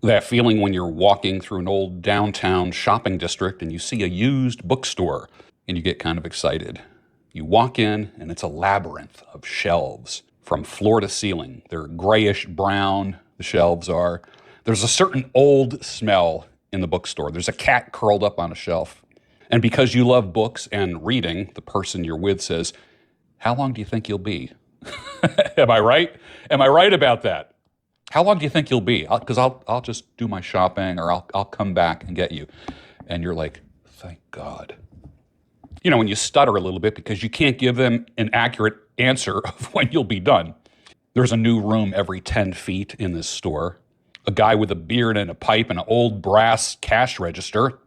That feeling when you're walking through an old downtown shopping district and you see a used bookstore and you get kind of excited. You walk in and it's a labyrinth of shelves from floor to ceiling. They're grayish brown, the shelves are. There's a certain old smell in the bookstore. There's a cat curled up on a shelf. And because you love books and reading, the person you're with says, "How long do you think you'll be?" Am I right? Am I right about that? How long do you think you'll be? Because I'll just do my shopping, or I'll come back and get you. And you're like, thank God. You know, when you stutter a little bit because you can't give them an accurate answer of when you'll be done. There's a new room every 10 feet in this store. A guy with a beard and a pipe and an old brass cash register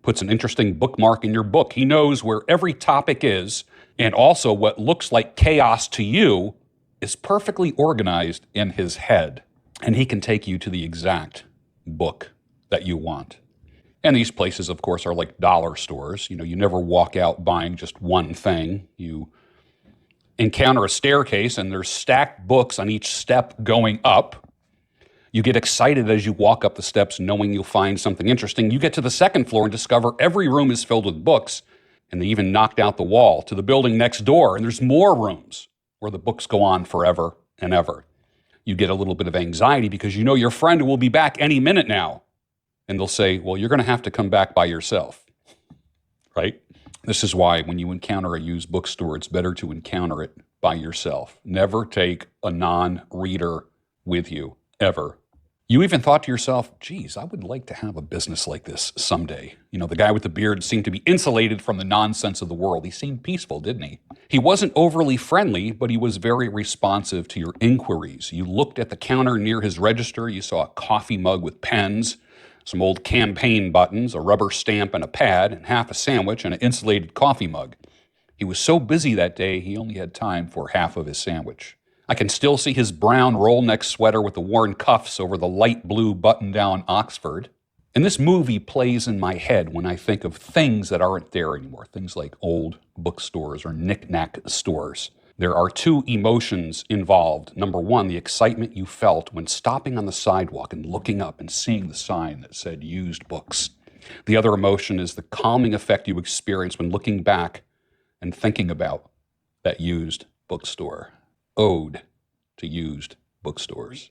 puts an interesting bookmark in your book. He knows where every topic is, and also what looks like chaos to you is perfectly organized in his head. And he can take you to the exact book that you want. And these places, of course, are like dollar stores. You know, you never walk out buying just one thing. You encounter a staircase and there's stacked books on each step going up. You get excited as you walk up the steps knowing you'll find something interesting. You get to the second floor and discover every room is filled with books, and they even knocked out the wall to the building next door, and there's more rooms where the books go on forever and ever. You get a little bit of anxiety because you know your friend will be back any minute now. And they'll say, well, you're going to have to come back by yourself, right? This is why when you encounter a used bookstore, it's better to encounter it by yourself. Never take a non-reader with you, ever. You even thought to yourself, geez, I would like to have a business like this someday. You know, the guy with the beard seemed to be insulated from the nonsense of the world. He seemed peaceful, didn't he? He wasn't overly friendly, but he was very responsive to your inquiries. You looked at the counter near his register. You saw a coffee mug with pens, some old campaign buttons, a rubber stamp and a pad, and half a sandwich and an insulated coffee mug. He was so busy that day, he only had time for half of his sandwich. I can still see his brown roll-neck sweater with the worn cuffs over the light blue button-down Oxford. And this movie plays in my head when I think of things that aren't there anymore, things like old bookstores or knick-knack stores. There are two emotions involved. Number one, the excitement you felt when stopping on the sidewalk and looking up and seeing the sign that said used books. The other emotion is the calming effect you experience when looking back and thinking about that used bookstore. Ode to used bookstores.